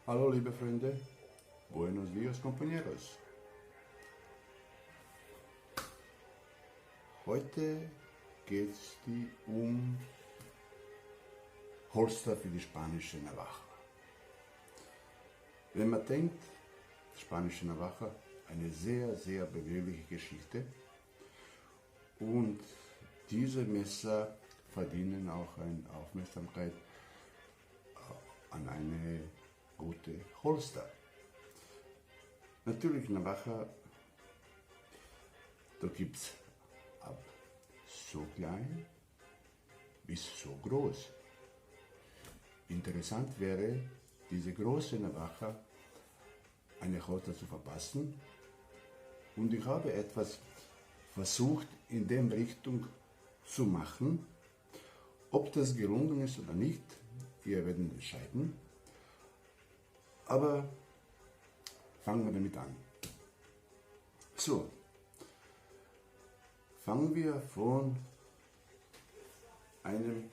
Hallo liebe Freunde, buenos dias compañeros. Heute geht es um Holster für die spanische Navaja. Wenn man denkt, spanische Navaja, eine sehr, sehr bewegliche Geschichte und diese Messer verdienen auch eine Aufmerksamkeit an eine gute Holster. Natürlich Navaja, da gibt es ab so klein bis so groß. Interessant wäre, diese große Navaja eine Holster zu verpassen, und ich habe etwas versucht in der Richtung zu machen. Ob das gelungen ist oder nicht, wir werden entscheiden. Aber fangen wir damit an. So, fangen wir von einem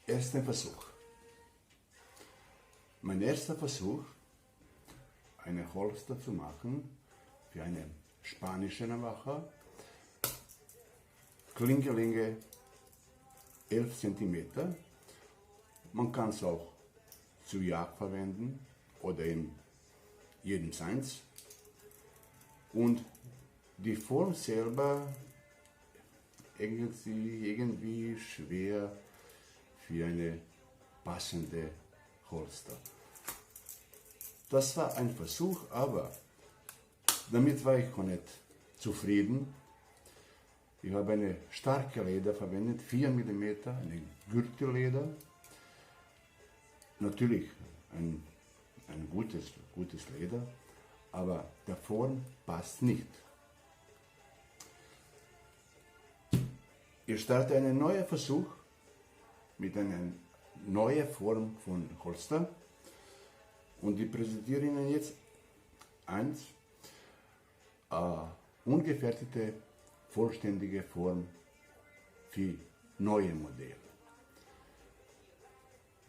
ersten Versuch. Mein erster Versuch, eine Holster zu machen für eine spanische Navaja, Klinkerlänge 11 cm. Man kann es auch zur Jagd verwenden oder in jedem seins. Und die Form selber irgendwie schwer für eine passende Holster. Das war ein Versuch, aber damit war ich auch nicht zufrieden. Ich habe eine starke Leder verwendet, 4 mm, eine Gürtelleder. Natürlich ein gutes Leder, aber der Form passt nicht. Ich starte einen neuen Versuch mit einer neuen Form von Holster und ich präsentiere Ihnen jetzt eins, ungefertigte, vollständige Form für neue Modelle.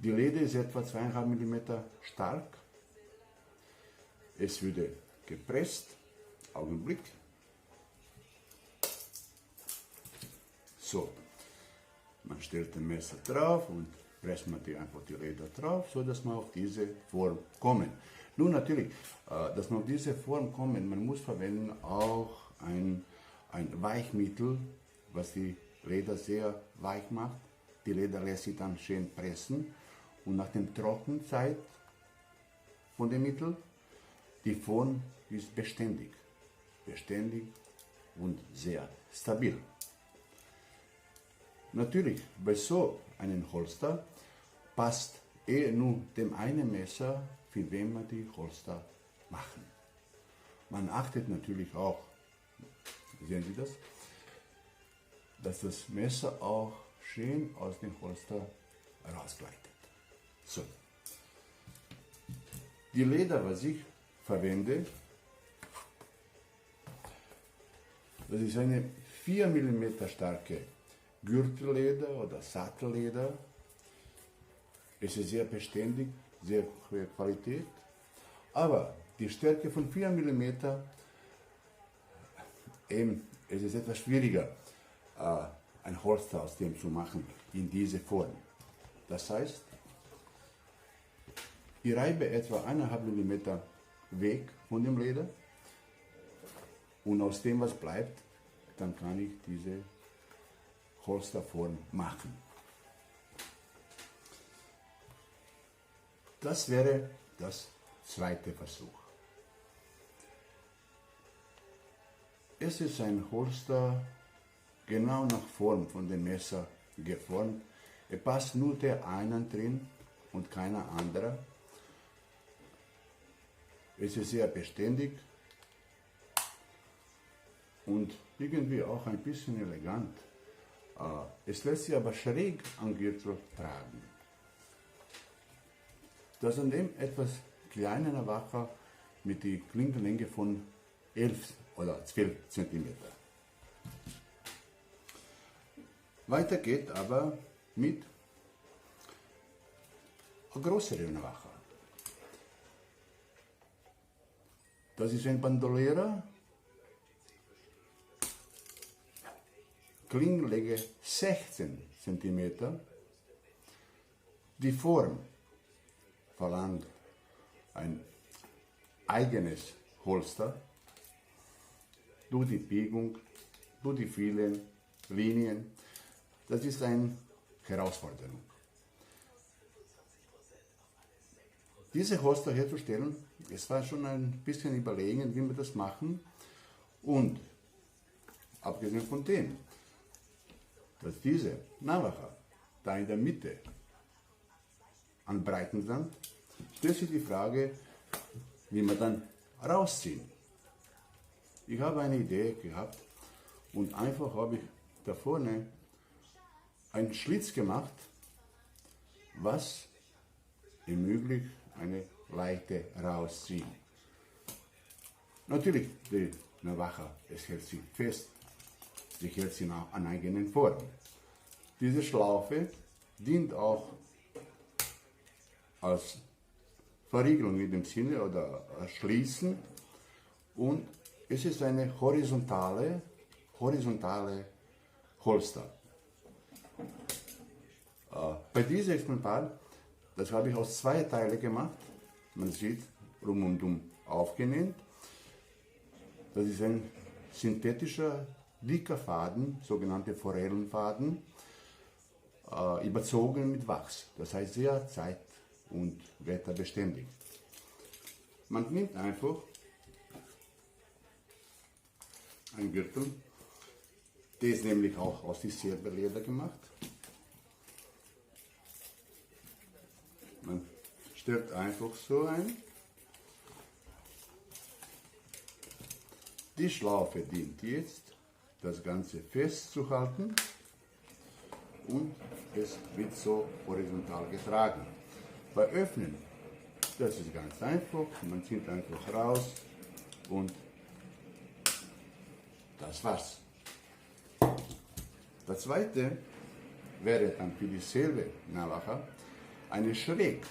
Die Leder ist etwa 2,5 mm stark. Es würde gepresst. Augenblick. So, man stellt das Messer drauf und presst man einfach die Leder drauf, so dass man auf diese Form kommen. Nun natürlich, dass man auf diese Form kommen, man muss verwenden auch ein Weichmittel, was die Leder sehr weich macht. Die Leder lässt sich dann schön pressen. Und nach der Trockenzeit von dem Mittel, die Form ist beständig und sehr stabil. Natürlich, bei so einem Holster passt nur dem einen Messer, für wen man die Holster machen. Man achtet natürlich auch, sehen Sie das, dass das Messer auch schön aus dem Holster rausgleitet. So. Die Leder, was ich verwende, das ist eine 4 mm starke Gürtelleder oder Sattelleder. Es ist sehr beständig, sehr hohe Qualität, aber die Stärke von 4 mm, es ist etwas schwieriger, ein Holster aus dem zu machen, in diese Form. Das heißt, ich reibe etwa 1,5 mm weg von dem Leder und aus dem, was bleibt, dann kann ich diese Holsterform machen. Das wäre das zweite Versuch. Es ist ein Holster genau nach Form von dem Messer geformt. Es passt nur der einen drin und keiner andere. Es ist sehr beständig und irgendwie auch ein bisschen elegant. Es lässt sich aber schräg am Gürtel tragen. Das ist an dem etwas kleine Navaja mit der Klinkenlänge von 11 oder 12 cm. Weiter geht aber mit einer größeren Navaja. Das ist ein Bandolera, Klingenlänge 16 cm. Die Form verlangt ein eigenes Holster durch die Biegung, durch die vielen Linien. Das ist eine Herausforderung. Diese Holster herzustellen, es war schon ein bisschen überlegen, wie wir das machen. Und abgesehen von dem, dass diese Navaja da in der Mitte an Breiten sind, stellt sich die Frage, wie wir dann rausziehen. Ich habe eine Idee gehabt und einfach habe ich da vorne einen Schlitz gemacht, was ermöglicht eine leichte Rausziehen. Natürlich, die Navaja, es hält sich fest, sie hält sich an eigenen Form. Diese Schlaufe dient auch als Verriegelung in dem Sinne oder Schließen, und es ist eine horizontale Holster. Bei diesem Exemplar, das habe ich aus 2 Teilen gemacht. Man sieht, rum und um aufgenäht. Das ist ein synthetischer, dicker Faden, sogenannte Forellenfaden, überzogen mit Wachs. Das heißt sehr zeit- und wetterbeständig. Man nimmt einfach einen Gürtel, der ist nämlich auch aus diesem Leder gemacht. Man stellt einfach so ein. Die Schlaufe dient jetzt, das Ganze festzuhalten, und es wird so horizontal getragen. Bei Öffnen, das ist ganz einfach, man zieht einfach raus und das war's. Das zweite wäre dann für dieselbe Navaja eine schräg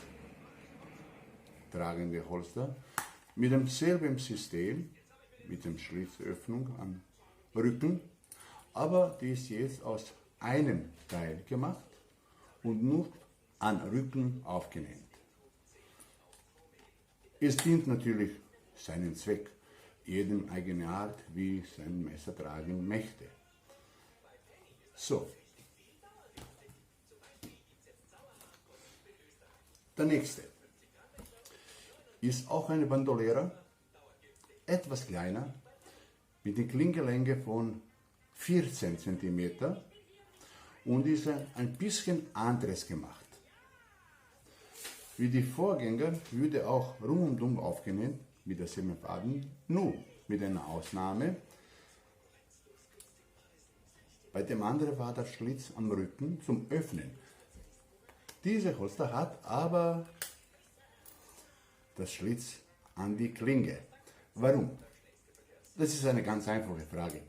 tragende Holster mit demselben System, mit dem Schlitzöffnung am Rücken, aber die ist jetzt aus einem Teil gemacht und nur an Rücken aufgenäht. Es dient natürlich seinen Zweck, jedem eigene Art, wie sein Messer tragen möchte. So. Der nächste ist auch eine Bandolera, etwas kleiner, mit der Klingelänge von 14 cm und ist ein bisschen anderes gemacht. Wie die Vorgänger würde auch rum und um aufgenäht mit derselben Faden, nur mit einer Ausnahme. Bei dem anderen war der Schlitz am Rücken zum Öffnen. Diese Holster hat aber das Schlitz an die Klinge. Warum? Das ist eine ganz einfache Frage.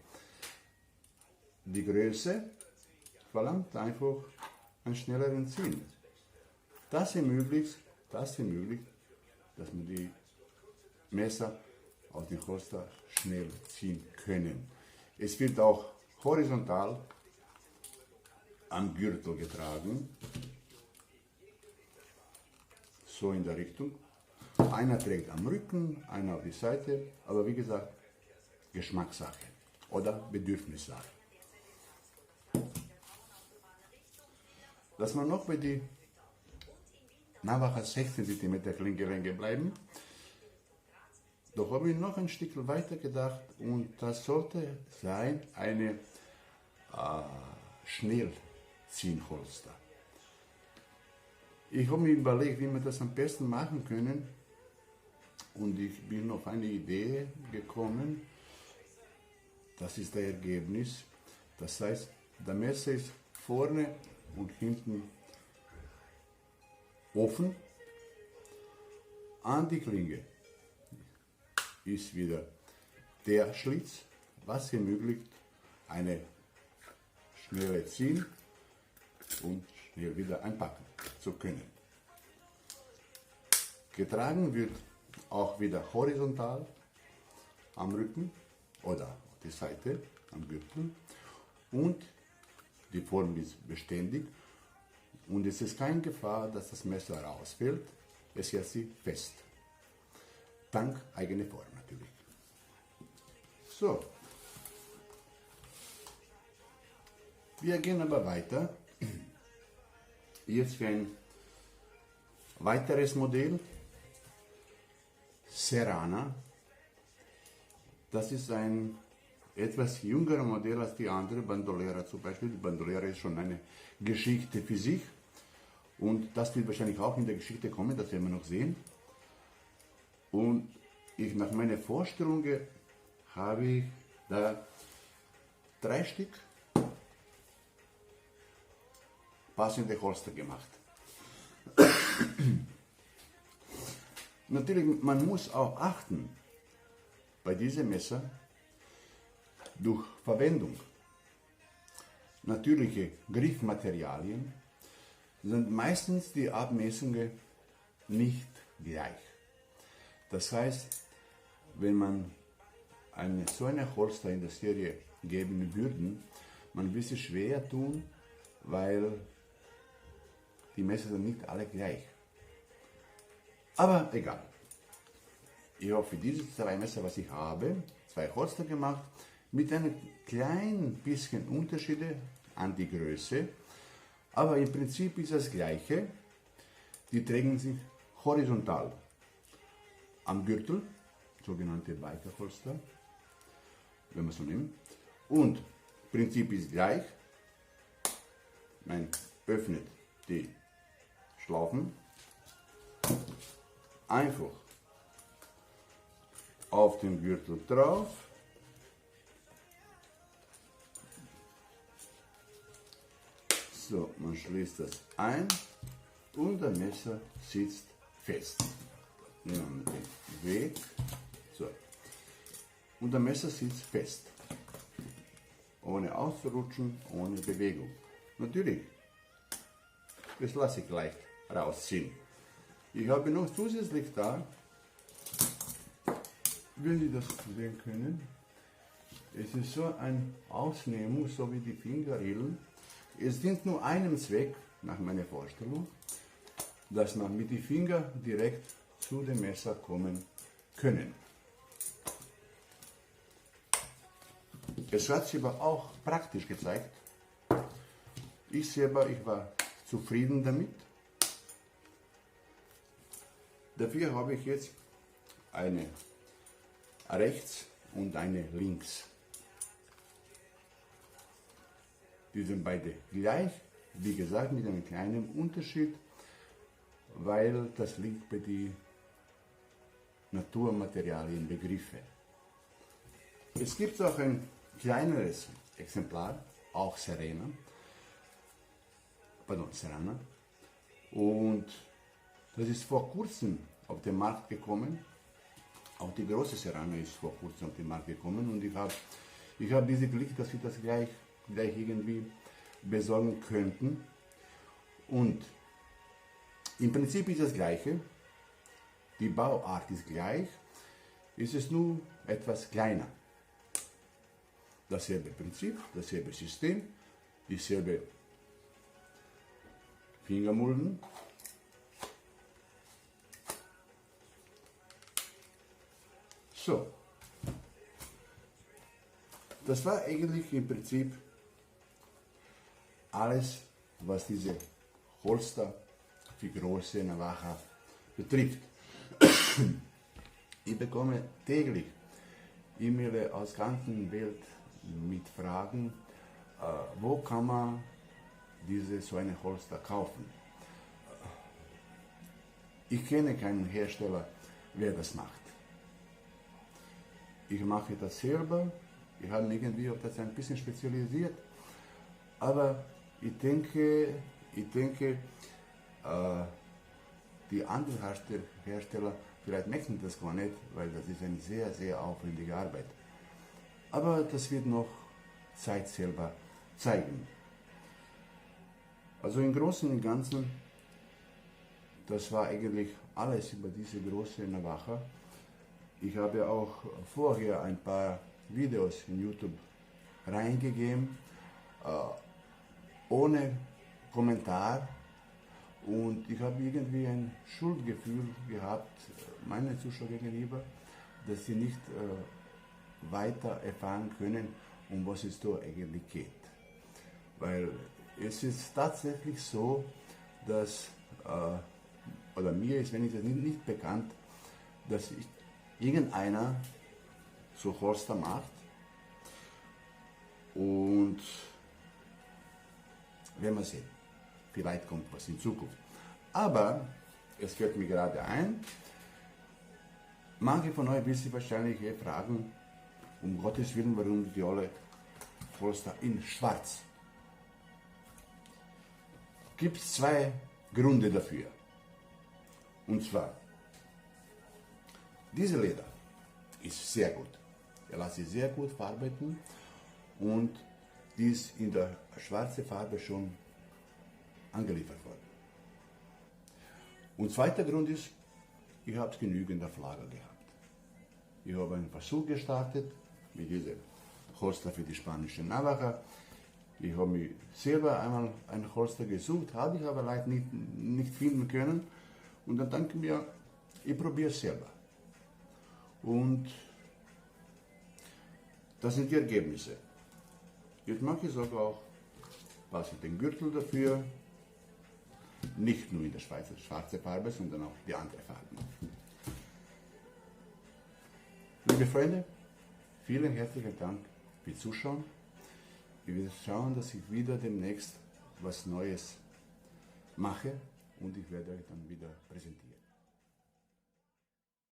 Die Größe verlangt einfach einen schnelleren Ziehen. Das ermöglicht, dass man die Messer aus dem Holster schnell ziehen können. Es wird auch horizontal am Gürtel getragen, so in der Richtung. Einer trägt am Rücken, einer auf die Seite, aber wie gesagt, Geschmackssache oder Bedürfnissache. Dass wir noch bei die Navaja 16 cm Klingelänge bleiben, doch habe ich noch ein Stück weiter gedacht, und das sollte sein eine Schnellziehholster. Ich habe mir überlegt, wie wir das am besten machen können, und ich bin auf eine Idee gekommen. Das ist das Ergebnis. Das heißt, der Messer ist vorne und hinten offen. An die Klinge ist wieder der Schlitz, was ermöglicht eine schnelle Ziehen und schnell wieder einpacken zu können. Getragen wird auch wieder horizontal am Rücken oder auf die Seite am Gürtel und die Form ist beständig und es ist keine Gefahr, dass das Messer rausfällt. Es hält sich fest. Dank eigener Form natürlich. So. Wir gehen aber weiter. Jetzt für ein weiteres Modell. Serrana. Das ist ein etwas jüngerer Modell als die andere Bandolera zum Beispiel. Die Bandolera ist schon eine Geschichte für sich. Und das wird wahrscheinlich auch in der Geschichte kommen, das werden wir noch sehen. Und nach meiner Vorstellung habe ich da 3 Stück passende Holster gemacht. Natürlich, man muss auch achten bei diesem Messer durch Verwendung. Natürliche Griffmaterialien sind meistens die Abmessungen nicht gleich. Das heißt, wenn man so eine Holster in der Serie geben würde, man würde es schwer tun, weil die Messer sind nicht alle gleich. Aber egal. Ich habe für diese 2 Messer, was ich habe, 2 Holster gemacht, mit einem kleinen bisschen Unterschiede an die Größe. Aber im Prinzip ist das Gleiche. Die tragen sich horizontal am Gürtel, sogenannte Bikerholster, wenn man so nimmt. Und Prinzip ist gleich. Man öffnet die Schlaufen, einfach auf den Gürtel drauf, so, man schließt das ein und das Messer sitzt fest. Nehmen wir den Weg, so, und das Messer sitzt fest, ohne auszurutschen, ohne Bewegung. Natürlich, das lasse ich leicht rausziehen. Ich habe noch zusätzlich da, wenn Sie das sehen können, es ist so eine Ausnehmung, so wie die Fingerrillen. Es dient nur einem Zweck, nach meiner Vorstellung, dass man mit den Fingern direkt zu dem Messer kommen können. Es hat sich aber auch praktisch gezeigt. Ich selber, ich war zufrieden damit. Dafür habe ich jetzt eine rechts und eine links. Die sind beide gleich, wie gesagt, mit einem kleinen Unterschied, weil das liegt bei den Naturmaterialienbegriffen. Es gibt auch ein kleineres Exemplar, auch Serrana, und das ist vor kurzem auf den Markt gekommen. Auch die große Serrana ist vor kurzem auf den Markt gekommen und ich hab diese Glück, dass wir das gleich irgendwie besorgen könnten. Und im Prinzip ist das Gleiche, die Bauart ist gleich, ist es nur etwas kleiner. Dasselbe Prinzip, dasselbe System, dieselbe Fingermulden. So, das war eigentlich im Prinzip alles, was diese Holster für große Navaja betrifft. Ich bekomme täglich E-Mails aus der ganzen Welt mit Fragen, wo kann man so eine Holster kaufen. Ich kenne keinen Hersteller, wer das macht. Ich mache das selber, ich habe mich irgendwie auf das ein bisschen spezialisiert, aber ich denke, die anderen Hersteller vielleicht merken das gar nicht, weil das ist eine sehr, sehr aufwendige Arbeit. Aber das wird noch Zeit selber zeigen. Also im Großen und Ganzen, das war eigentlich alles über diese große Navaja. Ich habe auch vorher ein paar Videos in YouTube reingegeben, ohne Kommentar, und ich habe irgendwie ein Schuldgefühl gehabt, meinen Zuschauern gegenüber, dass sie nicht weiter erfahren können, um was es da eigentlich geht. Weil es ist tatsächlich so, dass, oder mir ist, wenn ich das nicht bekannt, dass irgendeiner so Horster macht, und werden wir sehen, vielleicht kommt was in Zukunft. Aber es fällt mir gerade ein, manche von euch wissen sich wahrscheinlich fragen, um Gottes Willen, warum die alle Horster in Schwarz. Gibt es zwei Gründe dafür. Und zwar, diese Leder ist sehr gut. Er lässt sich sehr gut verarbeiten, und die ist in der schwarzen Farbe schon angeliefert worden. Und zweiter Grund ist, ich habe es genügend auf Lager gehabt. Ich habe einen Versuch gestartet mit diesem Horster für die spanische Navaja. Ich habe mir selber einmal einen Horster gesucht, habe ich aber leider nicht finden können. Und dann denke ich mir, ich probiere es selber. Und das sind die Ergebnisse. Jetzt mache ich sogar auch, passe ich den Gürtel dafür, nicht nur in der schwarze Farbe, sondern auch die andere Farben. Liebe Freunde, vielen herzlichen Dank fürs Zuschauen. Ich werde schauen, dass ich wieder demnächst was Neues mache, und ich werde euch dann wieder präsentieren.